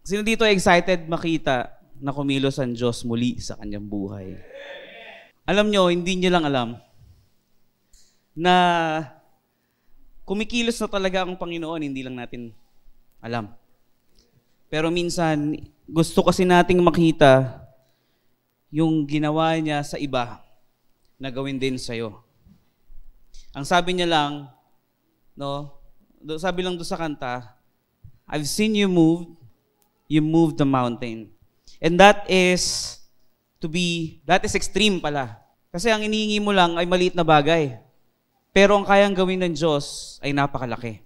Sino dito excited makita na kumilos ang Diyos muli sa kanyang buhay? Alam nyo, hindi nyo lang alam na kumikilos na talaga ang Panginoon, hindi lang natin alam. Pero minsan, gusto kasi nating makita yung ginawa niya sa iba na gawin din sa'yo. Ang sabi niya lang, no, sabi lang doon sa kanta, I've seen you moved the mountain. And that is extreme pala. Kasi ang inihingi mo lang ay maliit na bagay. Pero ang kayang gawin ng Diyos ay napakalaki.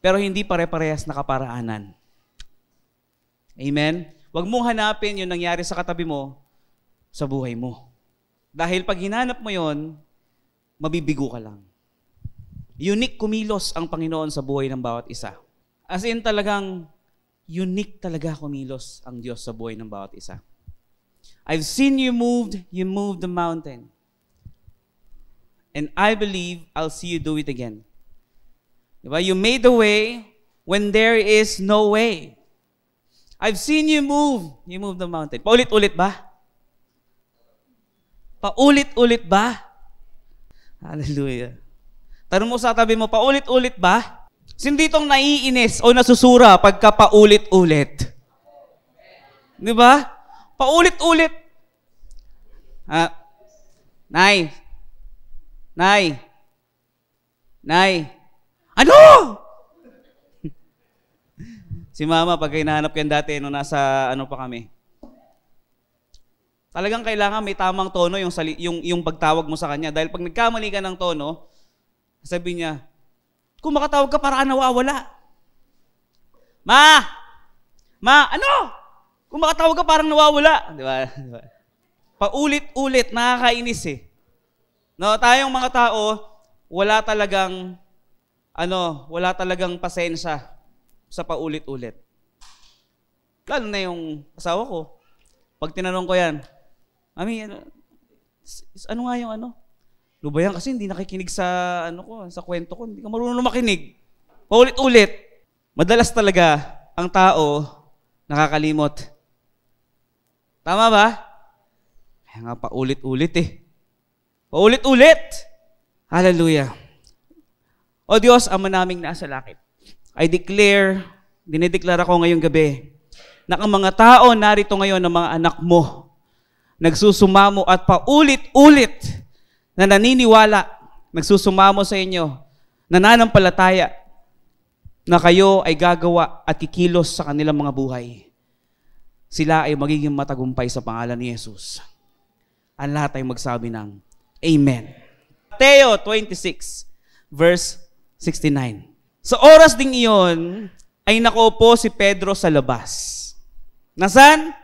Pero hindi pare-parehas na kaparaanan. Amen? Huwag mong hanapin yung nangyari sa katabi mo sa buhay mo. Dahil pag hinanap mo yon, mabibigo ka lang. Unique kumilos ang Panginoon sa buhay ng bawat isa. As in talagang unique talaga kumilos ang Diyos sa buhay ng bawat isa. I've seen you moved the mountain. And I believe I'll see you do it again. Diba? You made the way when there is no way. I've seen you move the mountain. Paulit-ulit ba? Paulit-ulit ba? Hallelujah. Tanong mo sa tabi mo, paulit-ulit ba? Sino ditong naiinis o nasusura pagka paulit-ulit? Di ba? Paulit-ulit. Nay. Ano? Si mama, pag hinahanap yan dati, nung nasa pa kami. Talagang kailangan may tamang tono yung pagtawag mo sa kanya. Dahil pag nagkamali ka ng tono, sabi niya, kung makatawag ka, para ka nawawala. Ma, ano? Kung makatawag ka, parang nawawala. Di ba? Paulit-ulit, nakakainis eh. No, tayong mga tao, wala talagang pasensya sa paulit-ulit. Lalo na yung asawa ko. Pag tinanong ko yan, Mami, ano nga yung ano? Lubayan kasi hindi nakikinig sa sa kwento ko. Hindi ka marunong makinig. Paulit-ulit. Madalas talaga ang tao nakakalimot. Tama ba? Kaya nga paulit-ulit eh. Paulit-ulit! Hallelujah. O Diyos, Ama naming nasa langit, dinideklara ko ngayong gabi na ang mga tao narito ngayon ng mga anak mo, nagsusumamo at paulit-ulit na naniniwala, nagsusumamo sa inyo, nananampalataya na kayo ay gagawa at kikilos sa kanilang mga buhay. Sila ay magiging matagumpay sa pangalan ni Jesus. Ang lahat ay magsabi ng Amen. Mateo 26, verse 69. Sa oras ding iyon, ay nakaupo si Pedro sa labas. Nasaan?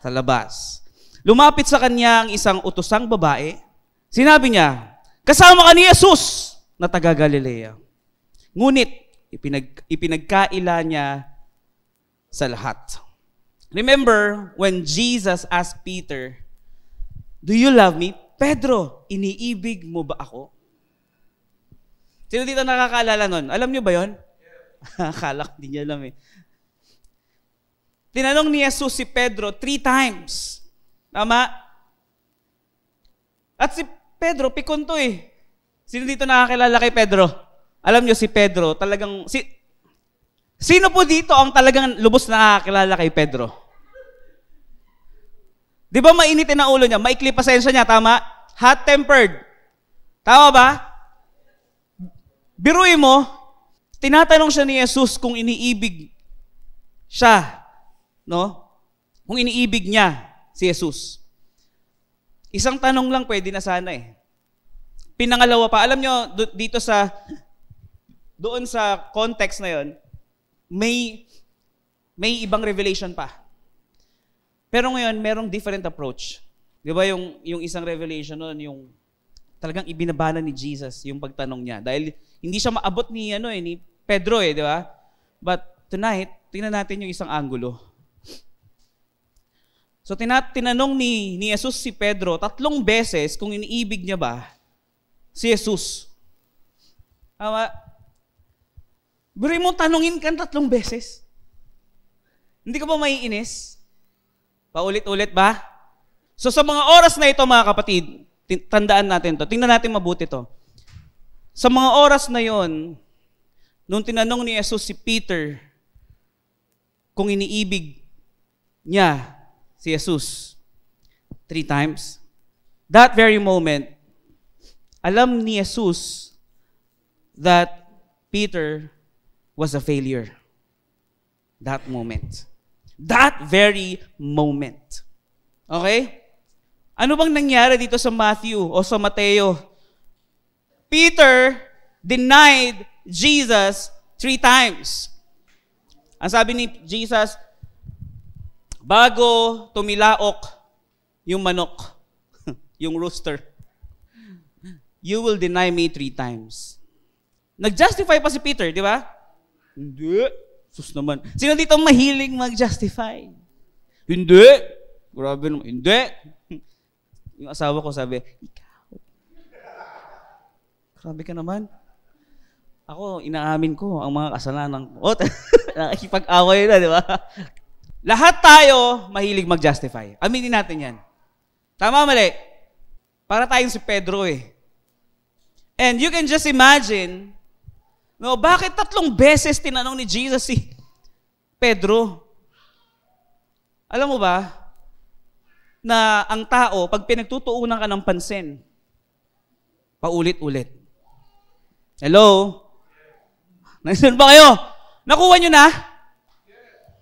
Sa labas. Lumapit sa kanya ang isang utosang babae. Sinabi niya, kasama ka ni Jesus na taga Galilea. Ngunit, ipinagkaila niya sa lahat. Remember, when Jesus asked Peter, do you love me? Pedro, iniibig mo ba ako? Sino dito nakakaalala nun? Alam niyo ba yon? Akala ko di niya alam eh. Tinanong ni Jesus si Pedro 3 times. Tama? At si Pedro, pikon to eh. Sino dito nakakilala kay Pedro? Alam niyo si Pedro, talagang... Sino po dito ang talagang lubos na nakakilala kay Pedro? Di ba mainitin ang ulo niya? Maikli pasensya niya, tama? Hot-tempered. Tama ba? Biruin mo, tinatanong siya ni Jesus kung iniibig siya, no? Kung iniibig niya si Jesus. Isang tanong lang pwede na sana eh. Pinangalawa pa, alam nyo, doon sa context na yon, may ibang revelation pa. Pero ngayon, merong different approach. Di ba yung isang revelation nun, yung talagang ibinabana ni Jesus yung pagtanong niya. Dahil hindi siya maabot ni Pedro di ba? But tonight, tingnan natin yung isang angulo. So tinanong ni Jesus si Pedro 3 beses kung iniibig niya ba si Jesus. Tama? Buri mo tanungin ka 3 beses. Hindi ka ba maiinis? Paulit-ulit ba? So sa mga oras na ito, mga kapatid, tandaan natin to. Tingnan natin mabuti to. Sa mga oras na yon, nung tinanong ni Jesus si Peter kung iniibig niya si Jesus 3 times, that very moment, alam ni Jesus that Peter was a failure. That moment. That very moment. Okay? Ano bang nangyari dito sa Matthew o sa Mateo? Peter denied Jesus 3 times. Ang sabi ni Jesus, bago tumilaok yung manok, yung rooster, you will deny me 3 times. Nag-justify pa si Peter, di ba? Hindi. Sus naman. Sino dito mahiling mag-justify? Hindi. Grabe naman. Hindi. Yung asawa ko sabi, ikaw. Grabe ka naman. Ako, inaamin ko ang mga kasalanan ko. Nakikipag-away na, di ba? Lahat tayo mahilig mag-justify. Aminin natin yan. Tama, mali? Para tayong si Pedro eh. And you can just imagine, no, bakit 3 beses tinanong ni Jesus si Pedro? Alam mo ba, na ang tao, pag pinagtutuunan ka ng pansin, paulit-ulit. Hello? Nandiyan ba kayo? Nakuha nyo na?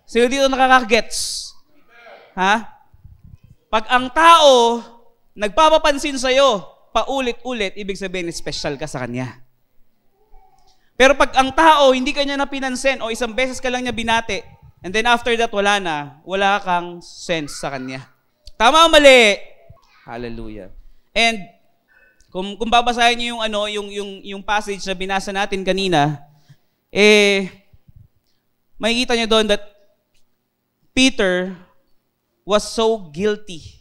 Sino dito nakaka-gets? Ha? Pag ang tao nagpapapansin sa'yo, paulit-ulit, ibig sabihin, special ka sa kanya. Pero pag ang tao, hindi ka niya napinansin o isang beses ka lang niya binati, and then after that, wala na, wala kang sense sa kanya. Tama o mali? Hallelujah. And kung babasahin niyo yung passage na binasa natin kanina, makikita niyo doon that Peter was so guilty.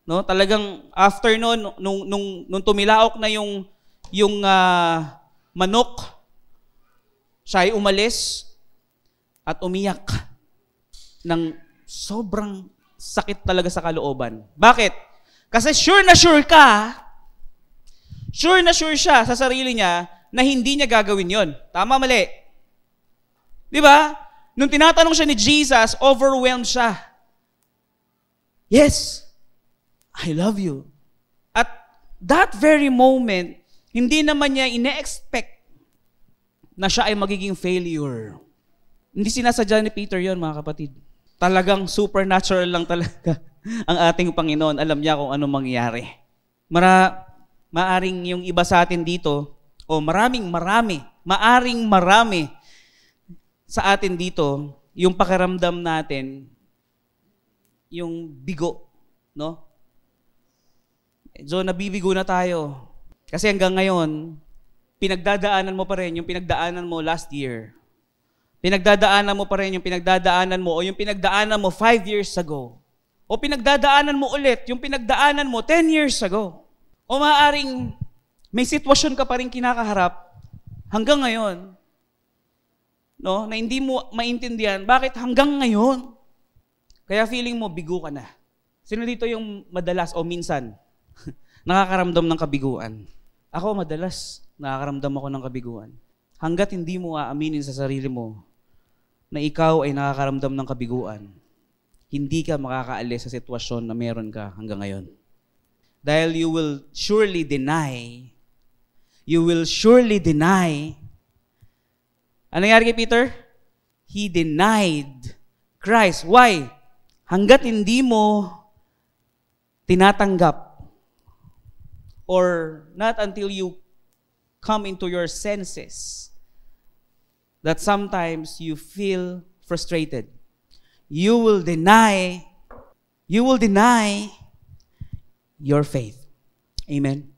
No, talagang after noon nung tumilaok na yung manok, siya ay umalis at umiyak ng sobrang sakit talaga sa kalooban. Bakit? Kasi sure na sure siya sa sarili niya na hindi niya gagawin yon. Tama, mali? Di ba? Nung tinatanong siya ni Jesus, overwhelmed siya. Yes, I love you. At that very moment, hindi naman niya ine-expect na siya ay magiging failure. Hindi sinasadya ni Peter yon, mga kapatid. Talagang supernatural lang talaga ang ating Panginoon. Alam niya kung ano mangyayari. Maaring yung iba sa atin dito, o maaring marami sa atin dito, yung pakiramdam natin, yung bigo, no? So, nabibigo na tayo. Kasi hanggang ngayon, pinagdadaanan mo pa rin yung pinagdaanan mo last year. Pinagdadaanan mo pa rin yung pinagdadaanan mo o yung pinagdaanan mo 5 years ago. O pinagdadaanan mo ulit yung pinagdaanan mo 10 years ago. O maaaring may sitwasyon ka pa rin kinakaharap hanggang ngayon, no, na hindi mo maintindihan bakit hanggang ngayon. Kaya feeling mo bigo ka na. Sino dito yung madalas o minsan nakakaramdam ng kabiguan? Ako madalas nakakaramdam ako ng kabiguan. Hanggat hindi mo aaminin sa sarili mo na ikaw ay nakakaramdam ng kabiguan, hindi ka makakaalis sa sitwasyon na meron ka hanggang ngayon. Dahil you will surely deny. Ano nangyari kay Peter? He denied Christ. Why? Hanggat hindi mo tinatanggap or not until you come into your senses that sometimes you feel frustrated. You will deny your faith. Amen.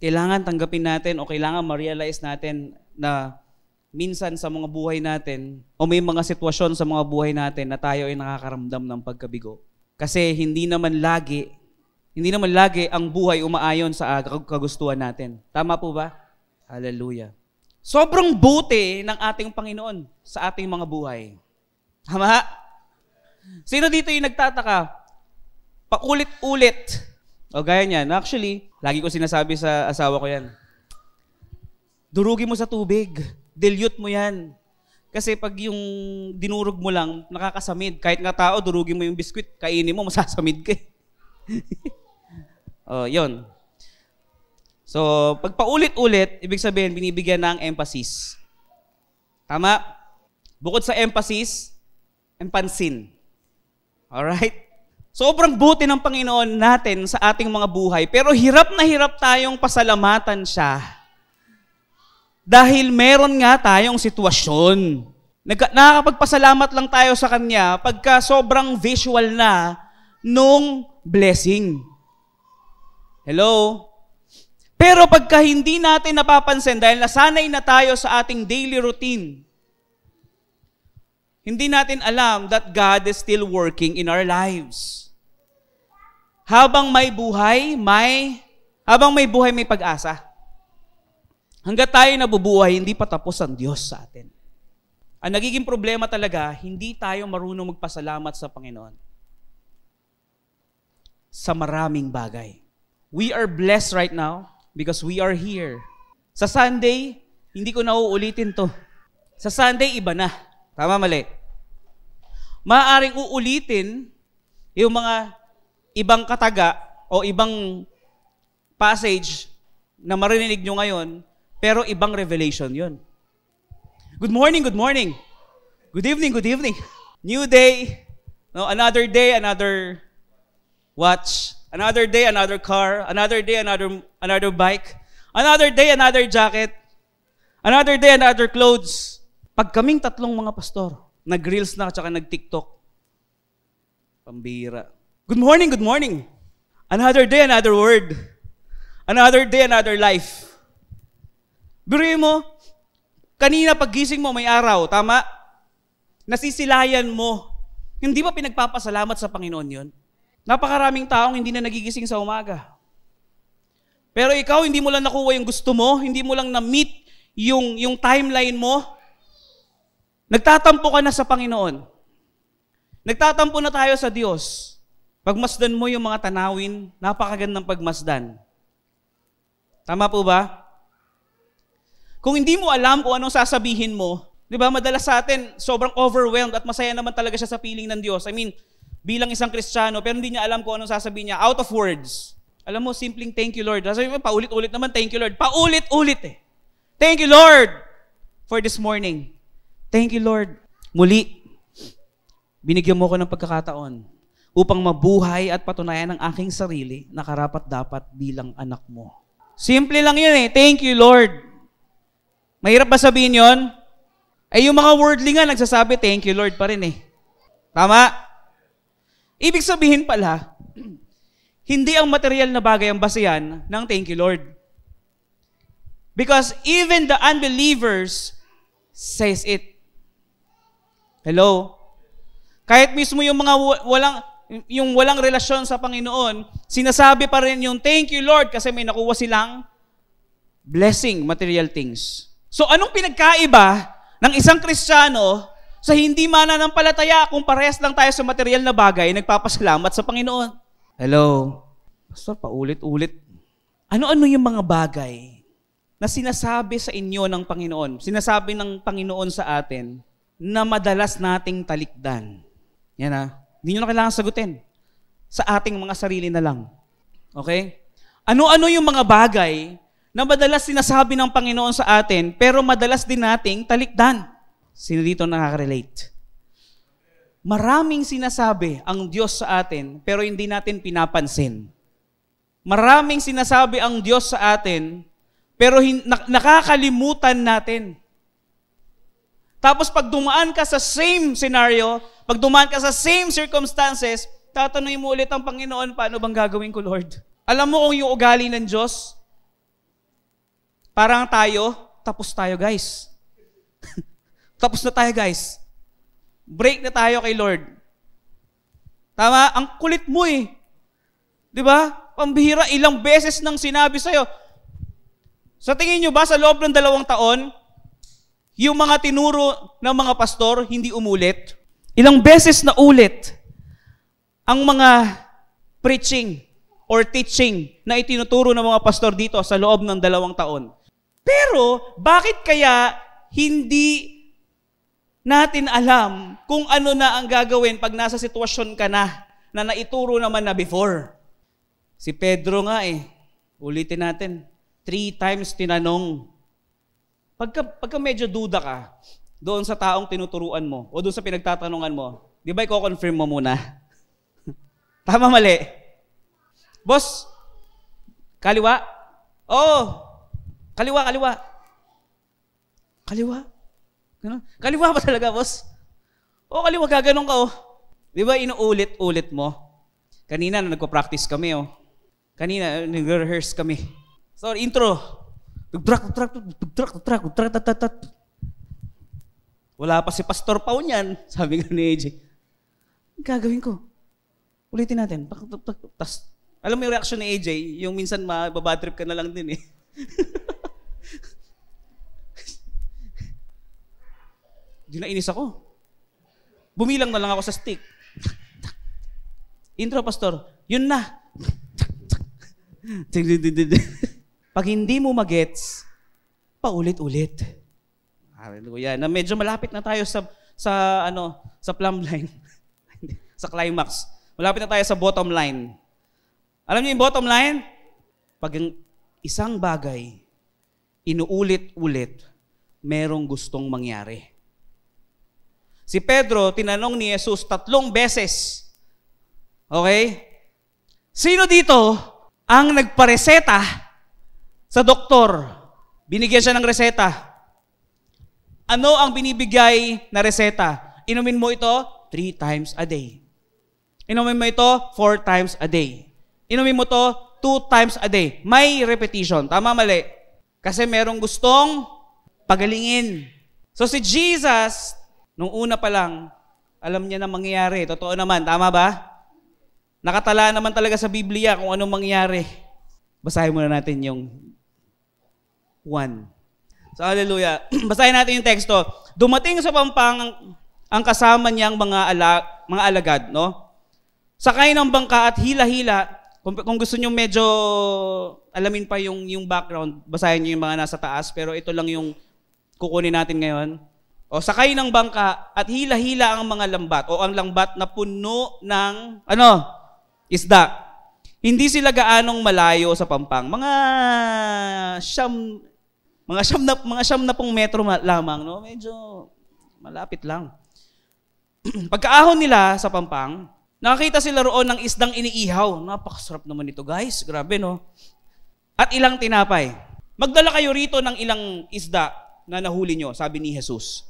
Kailangan tanggapin natin o kailangan ma-realize natin na minsan sa mga buhay natin o may mga sitwasyon sa mga buhay natin na tayo ay nakakaramdam ng pagkabigo. Kasi hindi naman lagi ang buhay umaayon sa kagustuhan natin. Tama po ba? Hallelujah. Sobrang buti ng ating Panginoon sa ating mga buhay. Tama? Sino dito yung nagtataka? Paulit-ulit. O gaya niyan. Actually, lagi ko sinasabi sa asawa ko yan. Durugin mo sa tubig. Dilute mo yan. Kasi pag yung dinurog mo lang, nakakasamid. Kahit nga tao, durugin mo yung biskwit, kainin mo, masasamid ka. Yun. So, pag paulit-ulit, ibig sabihin, binibigyan ng emphasis. Tama? Bukod sa emphasis, empansin. Alright? Sobrang buti ng Panginoon natin sa ating mga buhay, pero hirap na hirap tayong pasalamatan siya. Dahil meron nga tayong sitwasyon. Nakakapagpasalamat lang tayo sa Kanya pagka sobrang visual na nung blessing. Hello? Pero pagka hindi natin napapansin dahil nasanay na tayo sa ating daily routine, hindi natin alam that God is still working in our lives. Habang may buhay, may pag-asa. Hanggat tayo nabubuhay, hindi pa tapos ang Diyos sa atin. Ang nagiging problema talaga, hindi tayo marunong magpasalamat sa Panginoon. Sa maraming bagay. We are blessed right now because we are here. Sa Sunday, hindi ko na uulitin to. Sa Sunday, iba na. Tama, mali? Maaaring uulitin yung mga ibang kataga o ibang passage na marinig nyo ngayon, pero ibang revelation yun. Good morning, good morning. Good evening, good evening. New day. No, another day, another watch. Another day, another car. Another day, another bike. Another day, another jacket. Another day, another clothes. Pag kaming tatlong mga pastor, nag-reels na at saka nag-TikTok. Pambira. Good morning, good morning. Another day, another word. Another day, another life. Biruin mo, kanina paggising mo may araw, tama? Nasisilayan mo. Hindi ba pinagpapasalamat sa Panginoon yun? Napakaraming taong hindi na nagigising sa umaga. Pero ikaw, hindi mo lang nakuha yung gusto mo, hindi mo lang na-meet yung timeline mo. Nagtatampo ka na sa Panginoon. Nagtatampo na tayo sa Diyos. Pagmasdan mo yung mga tanawin, napakagandang pagmasdan. Tama po ba? Kung hindi mo alam kung anong sasabihin mo, di ba, madalas sa atin, sobrang overwhelmed at masaya naman talaga siya sa piling ng Diyos. I mean, bilang isang Kristiyano, pero hindi niya alam kung anong sasabihin niya, out of words. Alam mo, simpleng thank you, Lord. Sabi mo, paulit-ulit naman, thank you, Lord. Paulit-ulit eh. Thank you, Lord, for this morning. Thank you, Lord. Muli, binigyan mo ko ng pagkakataon upang mabuhay at patunayan ang aking sarili na karapat-dapat bilang anak mo. Simple lang yun eh. Thank you, Lord. Mahirap ba sabihin yun? Ay yung mga worldly nga nagsasabi, thank you, Lord pa rin eh. Tama? Ibig sabihin pala, hindi ang material na bagay ang basehan ng thank you, Lord. Because even the unbelievers says it. Hello? Kahit mismo yung mga walang relasyon sa Panginoon, sinasabi pa rin yung thank you, Lord, kasi may nakuha silang blessing, material things. So anong pinagkaiba ng isang Kristiyano sa hindi mananampalataya kung parehas lang tayo sa material na bagay, nagpapasalamat sa Panginoon? Hello? Pastor, paulit-ulit. Ano-ano yung mga bagay na sinasabi sa inyo ng Panginoon, sinasabi ng Panginoon sa atin, na madalas nating talikdan? Yan ha. Hindi nyo na kailangan sagutin. Sa ating mga sarili na lang. Okay? Ano-ano yung mga bagay na madalas sinasabi ng Panginoon sa atin, pero madalas din nating talikdan? Sino dito nakaka-relate? Maraming sinasabi ang Diyos sa atin, pero hindi natin pinapansin. Maraming sinasabi ang Diyos sa atin, pero nakakalimutan natin. Tapos pag dumaan ka sa same scenario, pag dumaan ka sa same circumstances, tatanungin mo ulit ang Panginoon, paano bang gagawin ko, Lord? Alam mo kung yung ugali ng Diyos, parang tayo, tapos tayo, guys. Tapos na tayo, guys. Break na tayo kay Lord. Tama? Ang kulit mo eh. Di ba? Pambihira, ilang beses nang sinabi sa'yo. Sa tingin nyo ba, sa loob ng 2 taon, yung mga tinuro ng mga pastor, hindi umulit? Ilang beses na ulit ang mga preaching or teaching na itinuturo ng mga pastor dito sa loob ng 2 taon. Pero, bakit kaya hindi natin alam kung ano na ang gagawin pag nasa sitwasyon ka na naituro naman na before? Si Pedro nga ulitin natin, 3 times tinanong. Pagka medyo duda ka, doon sa taong tinuturuan mo, o doon sa pinagtatanungan mo, di ba i-confirm mo muna? Tama, mali? Boss, kaliwa? Oo. Kaliwa. Kaliwa? Ganun? Kaliwa ba talaga, boss? Oo, kaliwa, gaganon ka, Di ba inuulit-ulit mo? Kanina, nagpa-practice kami, Kanina, nag-rehearse kami. So, intro. Wala pa si Pastor Pao niyan. Sabi nga ni AJ, gagawin ko. Ulitin natin. Tas, alam mo yung reaction ni AJ, yung minsan mababadtrip ka na lang din Di na inis ako. Bumilang na lang ako sa stick. Intro, Pastor. Yun na. Pag hindi mo magets, paulit-ulit. Hallelujah. Na medyo malapit na tayo sa plumb line. Sa climax. Malapit na tayo sa bottom line. Alam niyo yung bottom line? Pag isang bagay, inuulit-ulit, merong gustong mangyari. Si Pedro, tinanong ni Jesus 3 beses. Okay? Sino dito ang nagpareseta sa doktor? Binigyan siya ng reseta. Ano ang binibigay na reseta? Inumin mo ito 3 times a day. Inumin mo ito 4 times a day. Inumin mo ito 2 times a day. May repetition. Tama, mali? Kasi merong gustong pagalingin. So si Jesus, nung una pa lang, alam niya na mangyayari. Totoo naman. Tama ba? Nakatala naman talaga sa Biblia kung anong mangyayari. Basahin muna natin yung 1. So, hallelujah. Basahin natin yung teksto. Dumating sa pampang ang kasama niyang mga alagad, no? Sakay ng bangka at hila-hila. Kung gusto niyo medyo alamin pa yung background, basahin niyo yung mga nasa taas, pero ito lang yung kukunin natin ngayon. O, sakay ng bangka at hila-hila ang mga lambat, o ang lambat na puno ng, isda. Hindi sila gaanong malayo sa pampang. Mga siyam na pong metro lamang, no? Medyo malapit lang. Pagkaahon nila sa pampang, nakakita sila roon ng isdang iniihaw. Napakasarap naman ito, guys. Grabe, no? At ilang tinapay. Magdala kayo rito ng ilang isda na nahuli nyo, sabi ni Jesus.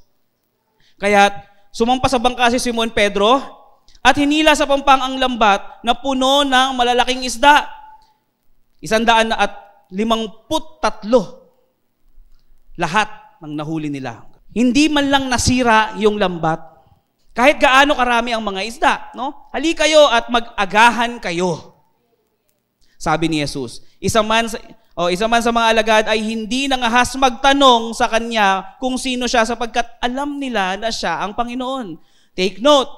Kaya sumampa sa bangka si Simon Pedro at hinila sa pampang ang lambat na puno ng malalaking isda. 153 lahat ng nahuli nila. Hindi man lang nasira yung lambat. Kahit gaano karami ang mga isda, no? Hali kayo at mag-agahan kayo. Sabi ni Jesus. Isa man sa mga alagad ay hindi nangahas magtanong sa kanya kung sino siya sapagkat alam nila na siya ang Panginoon. Take note.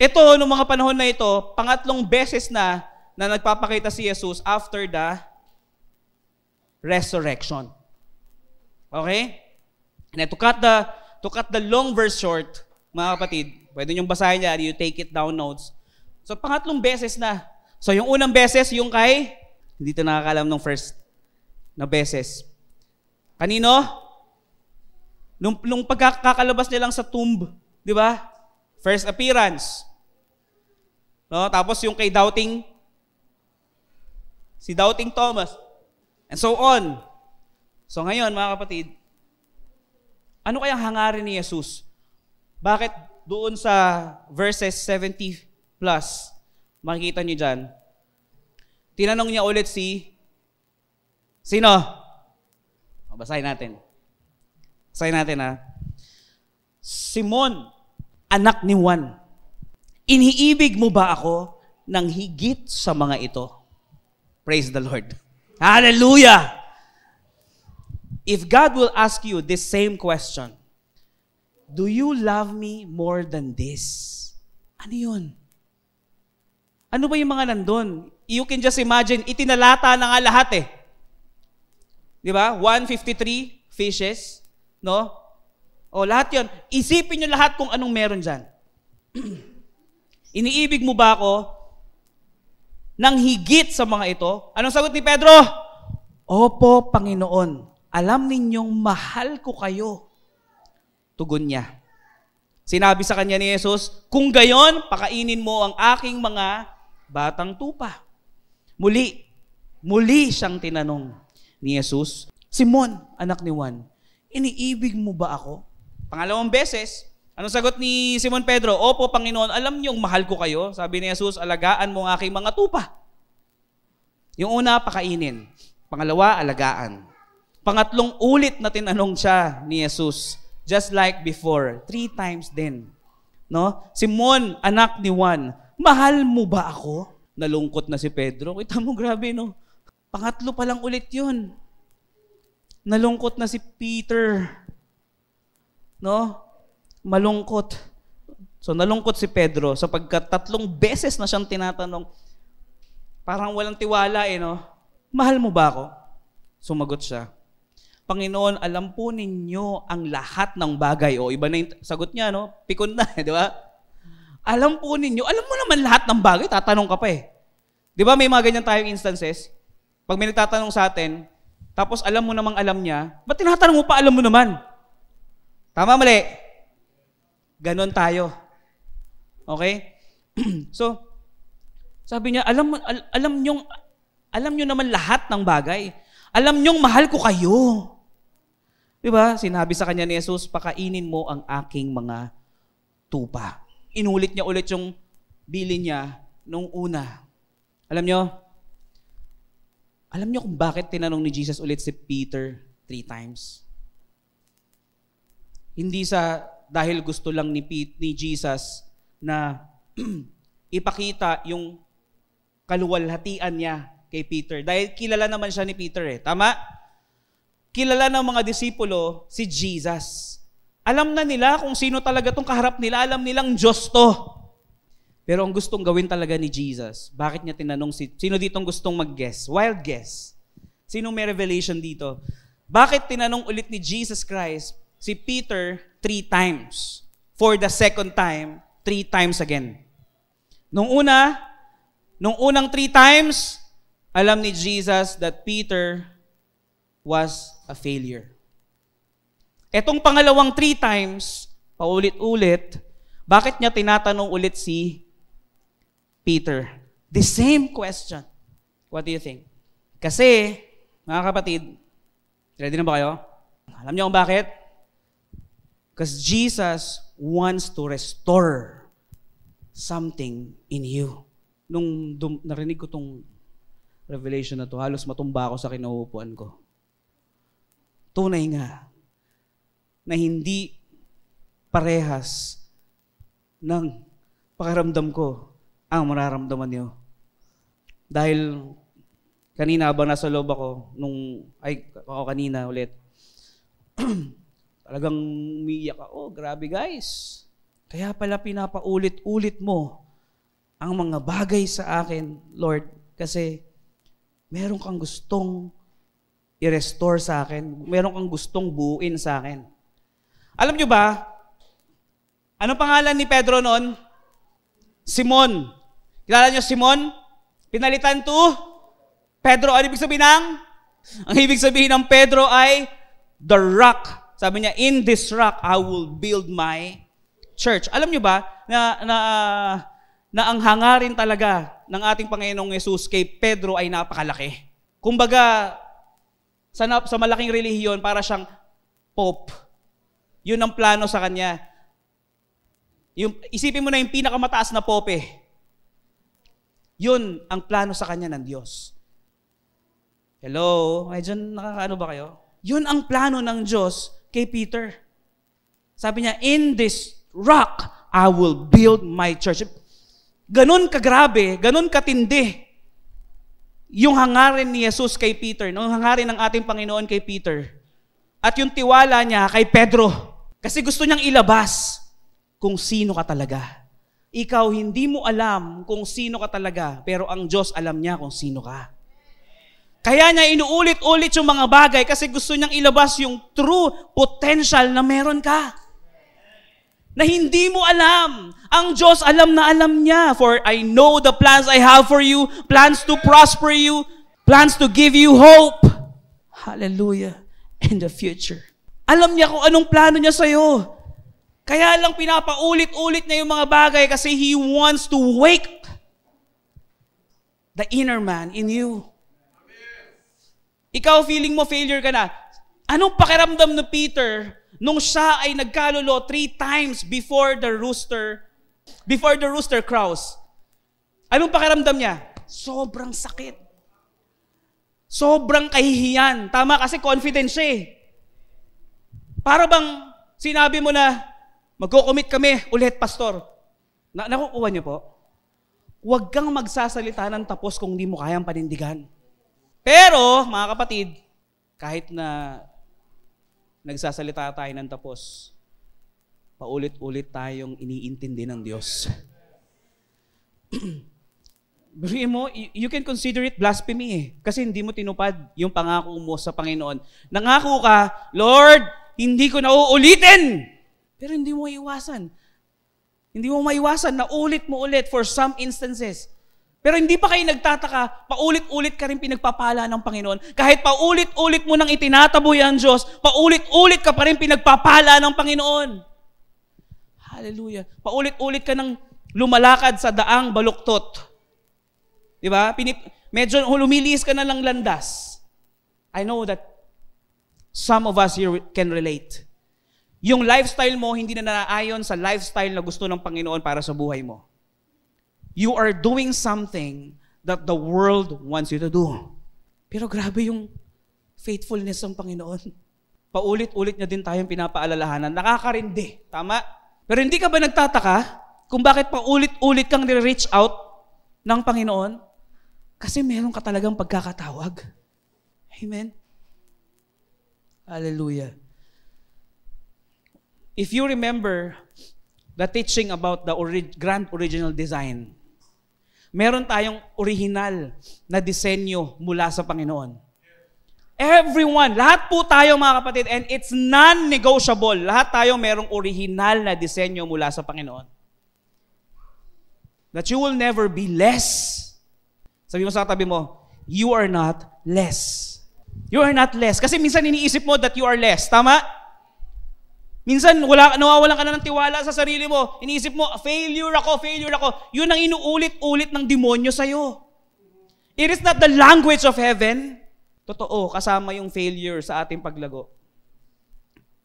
Ito, noong mga panahon na ito, pangatlong beses na nagpapakita si Jesus after the resurrection. Okay? And to cut the long verse short, mga kapatid, pwede niyong basahin niya, you take it down notes. So, pangatlong beses na. So, yung unang beses, yung kay, hindi ito nakakalam ng first na beses. Kanino? Nung pagkakalabas nilang sa tomb, di ba? First appearance. No? Tapos yung kay si Doubting Thomas. And so on. So ngayon, mga kapatid, ano kayang hangarin ni Jesus? Bakit doon sa verses 70 plus, makikita niyo dyan, tinanong niya ulit sino? Basahin natin. Basahin natin, ha. Simon, anak ni Juan, iniibig mo ba ako ng higit sa mga ito? Praise the Lord. Hallelujah! If God will ask you this same question, Do you love me more than this? Ano yun? Ano ba yung mga nandun? You can just imagine, itinalata na nga lahat eh. Di ba? 153 fishes, no? O lahat yun. Isipin nyo lahat kung anong meron dyan. Iniibig mo ba ako nang higit sa mga ito? Anong sagot ni Pedro? Opo, Panginoon. Alam ninyong mahal ko kayo. Tugon niya. Sinabi sa kanya ni Jesus, kung gayon, pakainin mo ang aking mga batang tupa. Muli siyang tinanong ni Jesus, Simon, anak ni Juan, iniibig mo ba ako? Pangalawang beses, anong sagot ni Simon Pedro? Opo, Panginoon, alam niyong mahal ko kayo. Sabi ni Jesus, alagaan mo ang aking mga tupa. Yung una, pakainin. Pangalawa, alagaan. Pangatlong ulit na tinanong siya ni Jesus, just like before, 3 times din. No? Simon, anak ni Juan, mahal mo ba ako? Nalungkot na si Pedro. Kita mo, grabe, no? Pangatlo pa lang ulit yun. Nalungkot na si Peter. No? Malungkot. So, nalungkot si Pedro sapagkat 3 beses na siyang tinatanong. Parang walang tiwala, no? Mahal mo ba ako? Sumagot siya. Panginoon, alam po ninyo ang lahat ng bagay. O, iba na yung sagot niya, no? Pikon na, di ba? Alam po ninyo, alam mo naman lahat ng bagay, tatanong ka pa eh. Di ba may mga ganyan tayong instances? Pag may nagtatanong sa atin, tapos alam mo namang alam niya, ba't tinatanong mo pa alam mo naman? Tama, mali? Ganon tayo. Okay? So, sabi niya, alam nyo naman lahat ng bagay. Alam nyong mahal ko kayo. Diba? Sinabi sa kanya ni Jesus, pakainin mo ang aking mga tupa. Inulit niya ulit yung bili niya nung una. Alam nyo kung bakit tinanong ni Jesus ulit si Peter 3 times? Hindi sa dahil gusto lang ni Jesus na ipakita yung kaluwalhatian niya kay Peter. Dahil kilala naman siya ni Peter eh. Tama? Kilala ng mga disipulo si Jesus. Alam na nila kung sino talaga tong kaharap nila. Alam nilang Diyos to. Pero ang gustong gawin talaga ni Jesus, bakit niya tinanong sino ditong gustong mag-guess? Wild guess. Sino may revelation dito? Bakit tinanong ulit ni Jesus Christ si Peter 3 times? For the second time, 3 times again. Nung unang 3 times, alam ni Jesus that Peter was a failure. Etong pangalawang 3 times, paulit-ulit, bakit niya tinatanong ulit si Peter? The same question. What do you think? Kasi, mga kapatid, ready na ba kayo? Alam niyo kung bakit? Because Jesus wants to restore something in you. Nung narinig ko tong revelation na to, halos matumba ako sa kinauupuan ko. Tunay nga na hindi parehas ng pakiramdam ko ang mararamdaman niyo. Dahil kanina habang nasa loob ako, kanina ulit, talagang umiiyak ako. Grabe guys. Kaya pala pinapaulit-ulit mo ang mga bagay sa akin, Lord, kasi meron kang gustong i-restore sa akin. Meron kang gustong buuin sa akin. Alam nyo ba, ano pangalan ni Pedro noon? Simon. Kilala nyo Simon? Pinalitan to Pedro. Ano ibig sabihin Ang ibig sabihin ng Pedro ay the rock. Sabi niya, in this rock, I will build my church. Alam nyo ba na ang hangarin talaga ng ating Panginoong Yesus kay Pedro ay napakalaki. Kumbaga, sa malaking relihiyon, para siyang pope. Yun ang plano sa kanya. Isipin mo na yung pinakamataas na pope. Yun ang plano sa kanya ng Diyos. Hello? Ay, dyan nakakaano ba kayo? Yun ang plano ng Diyos kay Peter. Sabi niya, in this rock, I will build my church. Ganon kagrabe, ganon katindi yung hangarin ni Jesus kay Peter, yung hangarin ng ating Panginoon kay Peter, at yung tiwala niya kay Pedro. Kasi gusto niyang ilabas kung sino ka talaga. Ikaw, hindi mo alam kung sino ka talaga, pero ang Diyos alam niya kung sino ka. Kaya niya inuulit-ulit yung mga bagay kasi gusto niyang ilabas yung true potential na meron ka. Na hindi mo alam. Ang Diyos alam na alam niya. For I know the plans I have for you, plans to prosper you, plans to give you hope. Hallelujah. In the future. Alam niya kung anong plano niya sa'yo. Kaya lang pinapaulit-ulit niya yung mga bagay kasi He wants to wake the inner man in you. Ikaw, feeling mo failure ka na. Anong pakiramdam ni Peter nung siya ay nagkalolo 3 times before the rooster crows? Anong pakiramdam niya? Sobrang sakit. Sobrang kahihiyan. Tama, kasi confident siya eh. Para bang sinabi mo na, magko-commit kami ulit, pastor. Nakukuha niyo po? Huwag kang magsasalita ng tapos kung hindi mo kayang panindigan. Pero, mga kapatid, kahit na nagsasalita tayo ng tapos, paulit-ulit tayong iniintindi ng Diyos. Buriin mo, you can consider it blasphemy eh. Kasi hindi mo tinupad yung pangako mo sa Panginoon. Nangako ka, Lord, hindi ko na uulitin. Pero hindi mo maiwasan. Hindi mo maiwasan na ulit mo ulit for some instances. Pero hindi pa kayo nagtataka, paulit-ulit ka rin pinagpapala ng Panginoon. Kahit paulit-ulit mo nang itinataboy ang Diyos, paulit-ulit ka pa rin pinagpapala ng Panginoon. Hallelujah. Paulit-ulit ka nang lumalakad sa daang baluktot. Diba? Medyo lumiliis ka na lang landas. I know that some of us here can relate. Yung lifestyle mo, hindi na naayon sa lifestyle na gusto ng Panginoon para sa buhay mo. You are doing something that the world wants you to do. Pero grabe yung faithfulness ng Panginoon. Paulit-ulit niya din tayong pinapaalalahanan. Nakakarindi. Tama? Pero hindi ka ba nagtataka kung bakit paulit-ulit kang nire-reach out ng Panginoon? Kasi meron ka talagang pagkakatawag. Amen? Hallelujah. If you remember the teaching about the grand original design, meron tayong original na disenyo mula sa Panginoon. Everyone, lahat po tayo mga kapatid, and it's non-negotiable. Lahat tayo merong original na disenyo mula sa Panginoon. That you will never be less. Sabi mo sa tabi mo, you are not less. You are not less. Kasi minsan iniisip mo that you are less. Tama? Minsan nawawalan ka na ng tiwala sa sarili mo. Iniisip mo, failure ako. Yun ang inuulit-ulit ng demonyo sa'yo. It is not the language of heaven. Totoo, kasama yung failure sa ating paglago.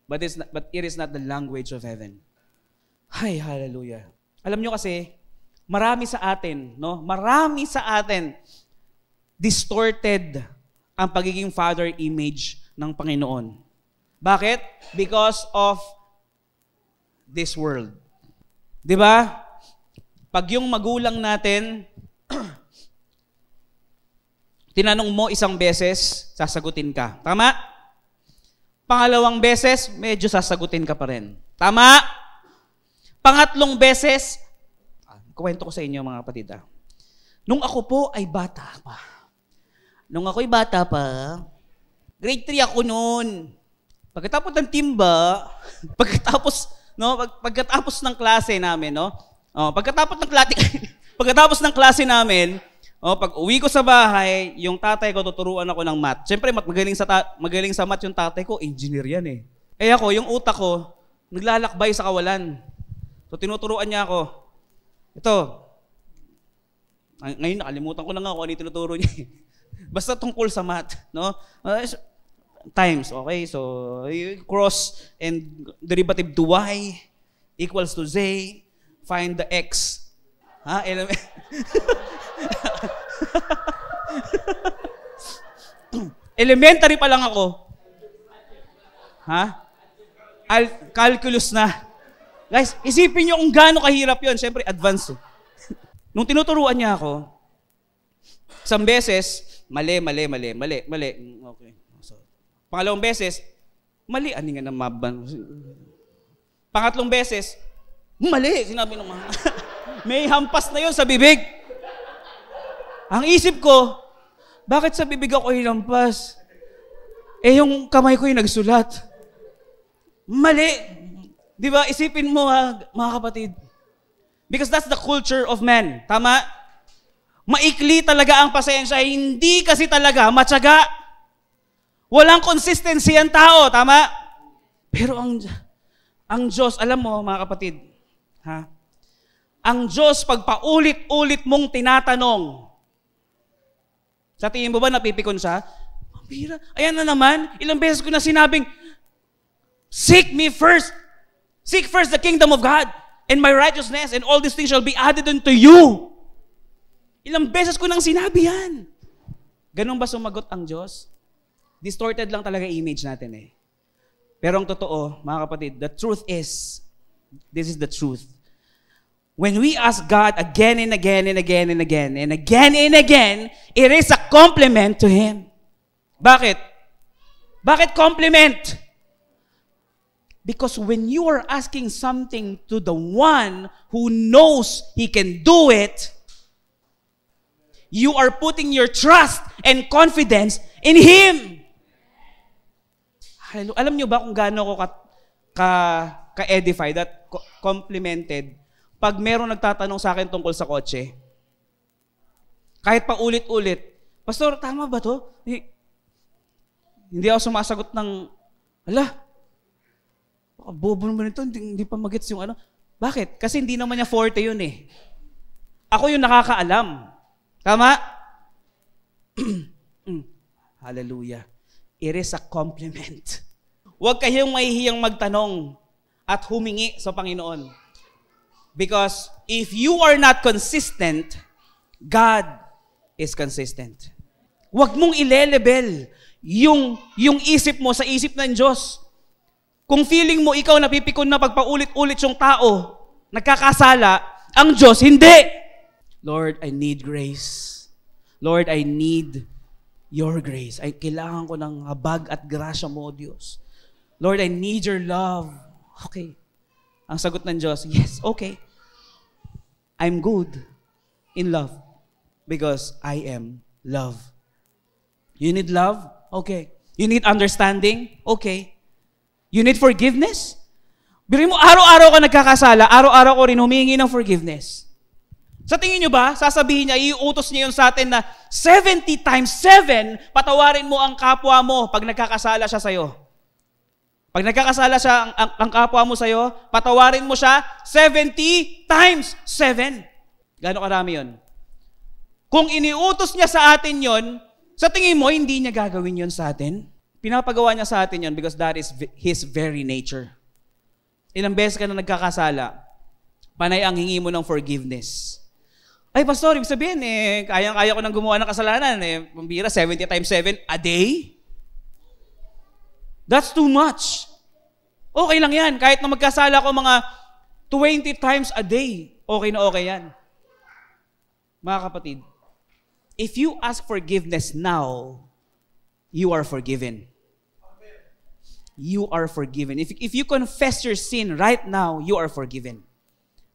But it is not the language of heaven. Ay, hallelujah. Alam nyo kasi, marami sa atin, distorted ang pagiging father image ng Panginoon. Bakit? Because of this world. 'Di ba? Pag yung magulang natin tinanong mo isang beses, sasagutin ka. Tama? Pangalawang beses, medyo sasagutin ka pa rin. Tama? Pangatlong beses, kuwento ko sa inyo mga kapatid. Nung ako po ay bata pa. Grade 3 ako noon. Pagkatapos ng timba, pagkatapos ng klase namin, pagkatapos ng klase namin, pag uwi ko sa bahay, yung tatay ko tuturuan ako ng math. Siyempre, magaling sa math yung tatay ko, engineer yan eh. Eh ako, yung utak ko, naglalakbay sa kawalan. So tinuturuan niya ako. Ito, ngayon nakalimutan ko na nga kung ano yung tinuturo niya. Basta tungkol sa math, no? Times, okay? So, cross and derivative to y equals to z. Find the x. Elementary pa lang ako. Calculus na. Guys, isipin nyo kung gaano kahirap yun. Siyempre, advanced. Nung tinuturuan niya ako, isang beses, mali. Okay. So, pangalawang beses, mali. Ani nga na maban. Pangatlong beses, mali, sinabi ng mga. May hampas na yon sa bibig. Ang isip ko, bakit sa bibig ako hinampas? Eh, yung kamay ko yung nagsulat. Mali. Di ba? Isipin mo mga kapatid. Because that's the culture of men. Tama? Maikli talaga ang pasensya. Hindi kasi talaga matyaga. Walang consistency ang tao. Tama? Pero ang Diyos, alam mo mga kapatid, ha? Ang Diyos, pag paulit-ulit mong tinatanong, sa tingin mo ba napipikon siya? Pambira. Ayan na naman, ilang beses ko na sinabing, seek me first. Seek first the kingdom of God and my righteousness, and all these things shall be added unto you. Ilang beses ko nang sinabi yan. Ganun ba sumagot ang Diyos? Distorted lang talaga image natin eh. Pero ang totoo, mga kapatid, the truth is, this is the truth. When we ask God again and again and again and again and again and again, it is a compliment to Him. Bakit? Bakit compliment? Because when you are asking something to the one who knows He can do it, you are putting your trust and confidence in Him. Alam niyo ba kung gaano ko ka-edify, that complimented, pag meron nagtatanong sa akin tungkol sa kotse, kahit pa ulit-ulit, Pastor, tama ba to? Hindi ako sumasagot ng, bobo naman ito, hindi pa magets yung ano. Bakit? Kasi hindi naman niya forte yun eh. Ako yung nakakaalam. Tama? Hallelujah. It is a compliment. Huwag kayong mahihiyang magtanong at humingi sa Panginoon. Because if you are not consistent, God is consistent. Huwag mong ile-level yung isip mo sa isip ng Diyos. Kung feeling mo ikaw napipikon na pagpaulit-ulit yung tao, nagkakasala, ang Diyos, hindi. Lord, I need grace. Lord, I need your grace. Ay, kailangan ko ng habag at grasya mo, Diyos. Lord, I need your love. Okay. Ang sagot ng Diyos, yes, okay. I'm good in love because I am love. You need love? Okay. You need understanding? Okay. You need forgiveness? Biruin mo, araw-araw ka nagkakasala, araw-araw ko rin humingi ng forgiveness. Sa tingin nyo ba, sasabihin niya, iuutos niya yun sa atin na 70 times 7, patawarin mo ang kapwa mo pag nagkakasala siya sa'yo. Pag nagkakasala siya ang kapwa mo sa'yo, patawarin mo siya 70 times 7. Gano'ng karami yun? Kung iniutos niya sa atin yon, sa tingin mo, hindi niya gagawin yon sa atin? Pinapagawa niya sa atin yon because that is His very nature. Ilang beses ka na nagkakasala, panay ang hingi mo ng forgiveness. Ay, Pastor, ibig sabihin, kayang-kaya ko nang gumawa ng kasalanan. Pambira, 70 times 7 a day? That's too much. Okay lang yan. Kahit na magkasala ko mga 20 times a day, okay na okay yan. Mga kapatid, if you ask forgiveness now, you are forgiven. You are forgiven. If you confess your sin right now, you are forgiven.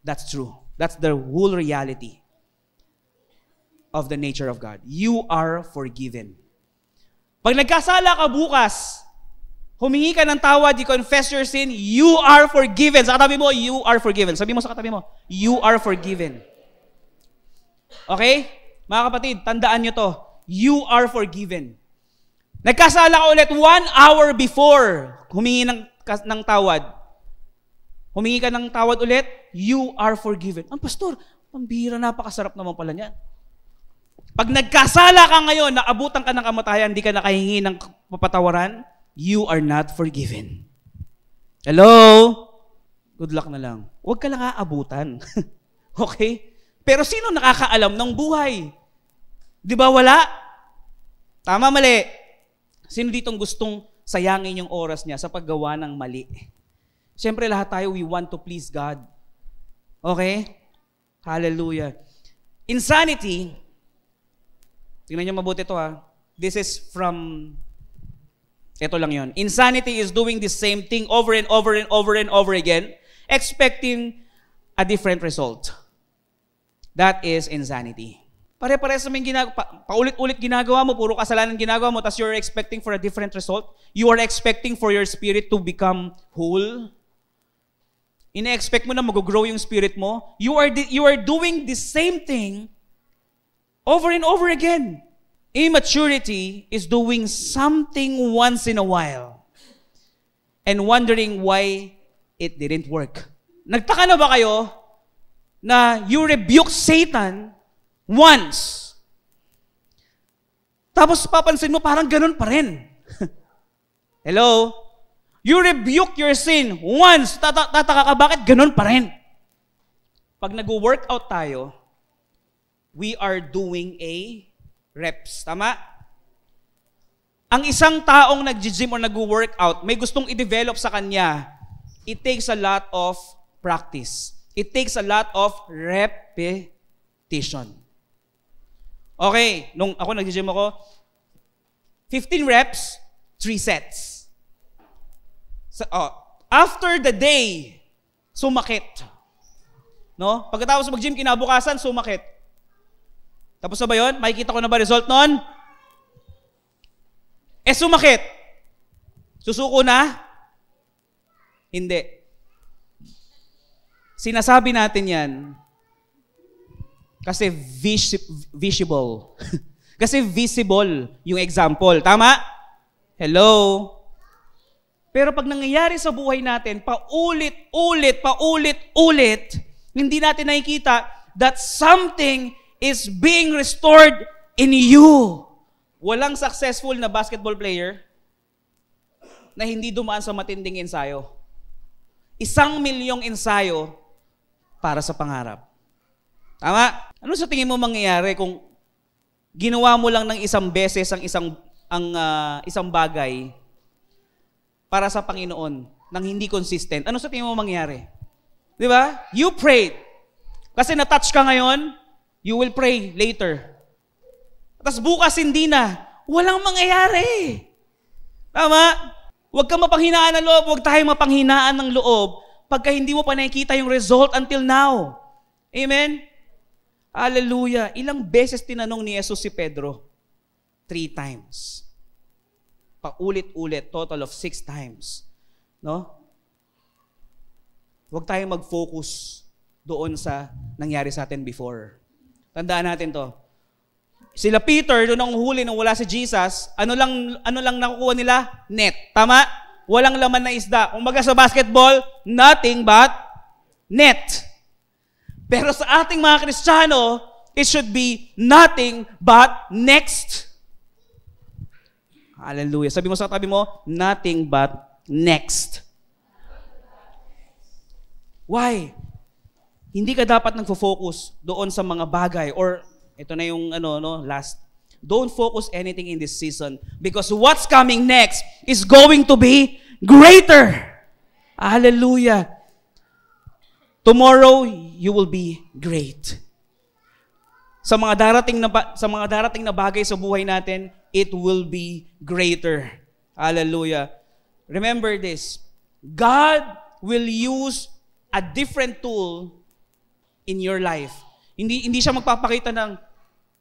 That's true. That's the whole reality of the nature of God. You are forgiven. Pag nagkasala ka bukas, humingi ka ng tawad, you confess your sin, you are forgiven. Sa katabi mo, you are forgiven. Sabi mo sa katabi mo, you are forgiven. Okay? Mga kapatid, tandaan nyo to. You are forgiven. Nagkasala ka ulit 1 hour before humingi ng tawad. Humingi ka ng tawad ulit, you are forgiven. Ang pastor, pambira, napakasarap naman pala niyan. Pag nagkasala ka ngayon, naabutan ka ng kamatayan, hindi ka nakahingi ng papatawaran, you are not forgiven. Hello? Good luck na lang. Huwag ka lang aabutan. Okay? Pero sino nakakaalam ng buhay? Di ba wala? Tama, mali. Sino ditong gustong sayangin yung oras niya sa paggawa ng mali? Siyempre lahat tayo, we want to please God. Okay? Hallelujah. Insanity, tingnan niyo mabuti ito ha. This is from, ito lang yon. Insanity is doing the same thing over and over and over and over again expecting a different result. That is insanity. Pare-pares naman paulit-ulit ginagawa mo, puro kasalanan ginagawa mo, tas you're expecting for a different result. You are expecting for your spirit to become whole. Ine-expect mo na mag-grow yung spirit mo. You are doing the same thing over and over again. Immaturity is doing something once in a while and wondering why it didn't work. Nagtaka na ba kayo na you rebuke Satan once, tapos papansin mo parang ganun pa rin? Hello? You rebuke your sin once, tataka ka bakit ganun pa rin? Pag nag-workout tayo, we are doing a reps. Tama? Ang isang taong nag-gym or nag-workout, may gustong i-develop sa kanya, it takes a lot of practice. It takes a lot of repetition. Okay, nung ako nag-gym ako, 15 reps, 3 sets. So, after the day, sumakit. No? Pagkatapos mag-gym, kinabukasan, sumakit. Tapos na ba yun? Makikita ko na ba result nun? Sumakit. Susuko na? Hindi. Sinasabi natin yan kasi visible. Kasi visible yung example. Tama? Hello? Pero pag nangyayari sa buhay natin, paulit-ulit, hindi natin nakikita that something is being restored in you. Walang successful na basketball player na hindi dumaan sa matinding ensayo. 1,000,000 ensayo para sa pangarap. Tama? Ano sa tingin mo mangyayari kung ginawa mo lang ng isang beses ang isang bagay para sa Panginoon nang hindi consistent? Ano sa tingin mo mangyayari? Di ba? You prayed. Kasi na-touch ka ngayon, you will pray later. Tapos bukas hindi na. Walang mangyayari. Tama? Huwag kang mapanghinaan ng loob. Huwag tayong mapanghinaan ng loob pagka hindi mo pa nakikita yung result until now. Amen? Hallelujah. Ilang beses tinanong ni Jesus si Pedro? 3 times. Paulit-ulit, total of 6 times. No? Huwag tayong mag-focus doon sa nangyari sa atin before. Tandaan natin to. Sila Peter, doon ang huli nung wala si Jesus, ano lang nakukuha nila? Net. Tama? Walang laman na isda. Kung baga sa basketball, nothing but net. Pero sa ating mga Kristiyano, it should be nothing but next. Hallelujah. Sabi mo sa katabi mo, nothing but next. Why? Hindi ka dapat nagfo-focus doon sa mga bagay or ito na yung last. Don't focus anything in this season because what's coming next is going to be greater. Hallelujah. Tomorrow you will be great. Sa mga darating na bagay sa buhay natin, it will be greater. Hallelujah. Remember this. God will use a different tool in your life. Hindi siya magpapakita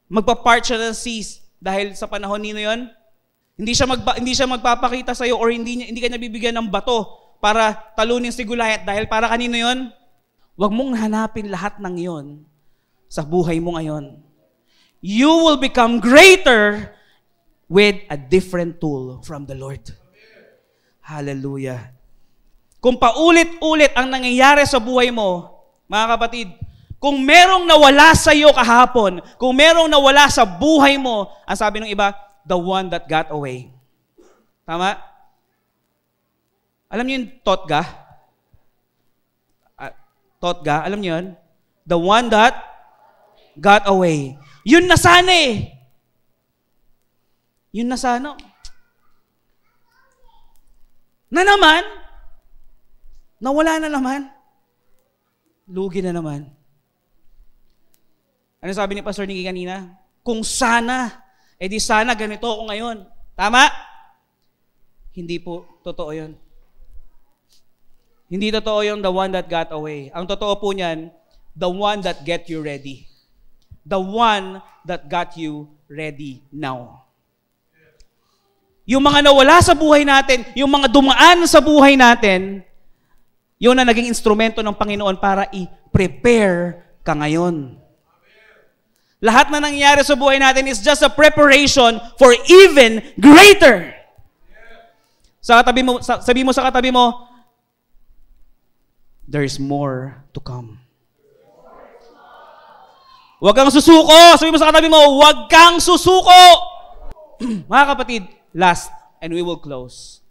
magpa-part siya ng seas dahil sa panahon nino yon. Hindi siya magpapakita sa iyo or hindi ka niya bibigyan ng bato para talunin si Goliath dahil para kanino yon. Huwag mong hanapin lahat ng yon sa buhay mo ngayon. You will become greater with a different tool from the Lord. Hallelujah. Kung paulit-ulit ang nangyayari sa buhay mo, mga kapatid, kung merong nawala sa iyo kahapon, kung merong nawala sa buhay mo, ang sabi ng iba, the one that got away. Tama? Alam niyo yung Totga? Totga, alam niyo yun? The one that got away. Yun na sana eh. Yun na sana. Na naman, nawala na naman. Lugi na naman. Ano sabi ni Pastor Nicky kanina? Kung sana, di sana ganito ako ngayon. Tama? Hindi po totoo yun. Hindi totoo yung the one that got away. Ang totoo po niyan, the one that get you ready. The one that got you ready now. Yung mga nawala sa buhay natin, yung mga dumaan sa buhay natin, yun na naging instrumento ng Panginoon para i-prepare ka ngayon. Lahat na nangyayari sa buhay natin is just a preparation for even greater. Sabi mo sa katabi mo, there's more to come. Huwag kang susuko. Sabi mo sa katabi mo, huwag kang susuko. Mga kapatid, last, and we will close.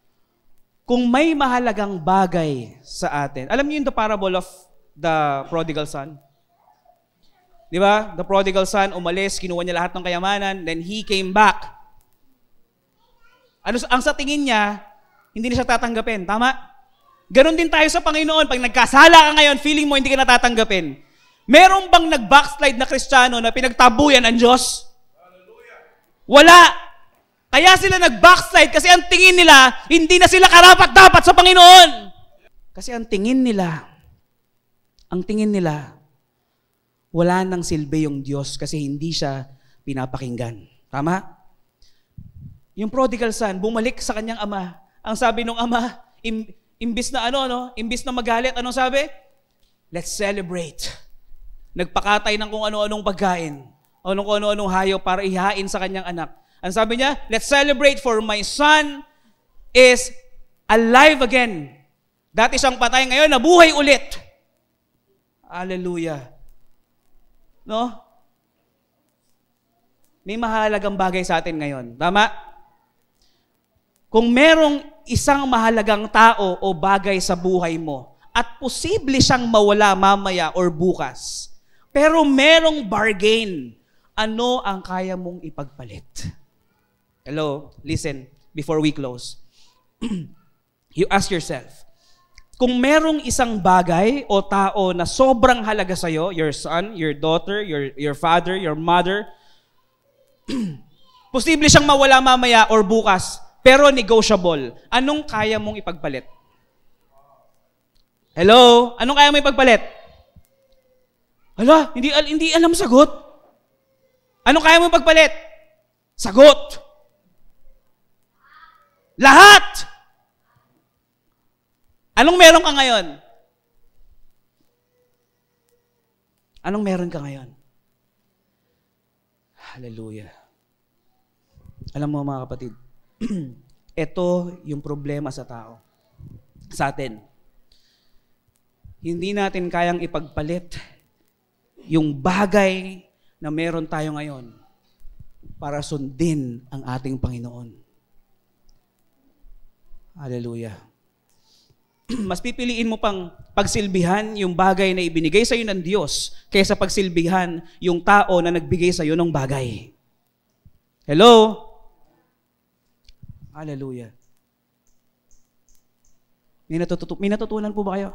Kung may mahalagang bagay sa atin, alam niyo yung the parable of the prodigal son? Di ba? The prodigal son, umalis, kinuha niya lahat ng kayamanan, then he came back. Ang sa tingin niya, hindi na siya tatanggapin. Tama? Ganon din tayo sa Panginoon. Pag nagkasala ka ngayon, feeling mo hindi ka natatanggapin. Meron bang nag-backslide na Kristiyano na pinagtabuyan ang Diyos? Wala. Kaya sila nag-backslide kasi ang tingin nila, hindi na sila karapat-dapat sa Panginoon. Kasi ang tingin nila, wala nang silbi yung Diyos kasi hindi siya pinapakinggan. Tama? Yung prodigal son, bumalik sa kanyang ama. Ang sabi ng ama, imbis na magalit, anong sabi? Let's celebrate. Nagpakatay ng kung ano-anong pagkain, o kung ano-anong hayop para ihain sa kanyang anak. Ang sabi niya, let's celebrate for my son is alive again. Dati siyang patay, ngayon nabuhay ulit. Hallelujah. No? May mahalagang bagay sa atin ngayon. Tama? Kung merong isang mahalagang tao o bagay sa buhay mo at posible siyang mawala mamaya or bukas, pero merong bargain, ano ang kaya mong ipagpalit? Hello? Listen, before we close. You ask yourself, kung merong isang bagay o tao na sobrang halaga sa'yo, your son, your daughter, your father, your mother, posible siyang mawala mamaya or bukas, pero negotiable, anong kaya mong ipagpalit? Hello? Anong kaya mong ipagpalit? Hala, hindi alam sagot. Anong kaya mong ipagpalit? Sagot. Lahat! Anong meron ka ngayon? Anong meron ka ngayon? Hallelujah. Alam mo mga kapatid, ito yung problema sa tao. Sa atin. Hindi natin kayang ipagpalit yung bagay na meron tayo ngayon para sundin ang ating Panginoon. Hallelujah. Mas pipiliin mo pang pagsilbihan yung bagay na ibinigay sa iyo ng Diyos kaysa pagsilbihan yung tao na nagbigay sa iyo ng bagay. Hello? Hallelujah. May natutunan po ba kayo?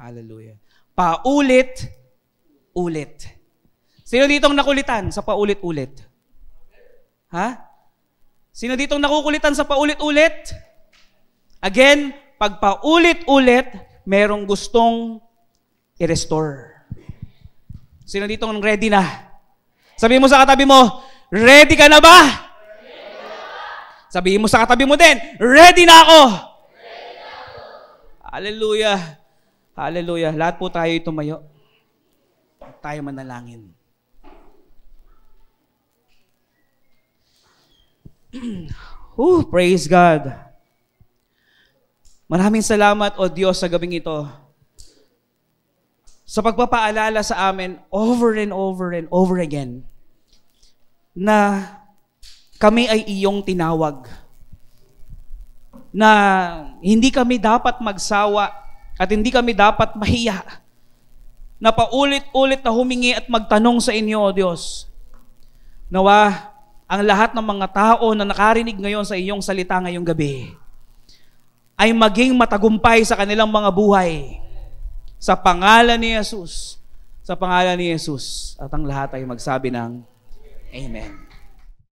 Hallelujah. Paulit-ulit. Sino ditong nakulitan sa paulit-ulit? Ha? Sino ditong nakukulitan sa paulit-ulit? Again, pag paulit-ulit, merong gustong i-restore. Sino dito ready na? Sabihin mo sa katabi mo, ready ka na ba? Sabihin mo sa katabi mo din, ready na ako! Hallelujah! Hallelujah! Lahat po tayo tumayo. Tayo manalangin. Praise God! Maraming salamat, O Diyos, sa gabing ito. Sa pagpapaalala sa amin over and over and over again na kami ay iyong tinawag. Na hindi kami dapat magsawa at hindi kami dapat mahiya. Na paulit-ulit na humingi at magtanong sa inyo, O Diyos. Nawa, ang lahat ng mga tao na nakarinig ngayon sa iyong salita ngayong gabi ay maging matagumpay sa kanilang mga buhay. Sa pangalan ni Jesus. Sa pangalan ni Jesus. At ang lahat ay magsabi ng Amen.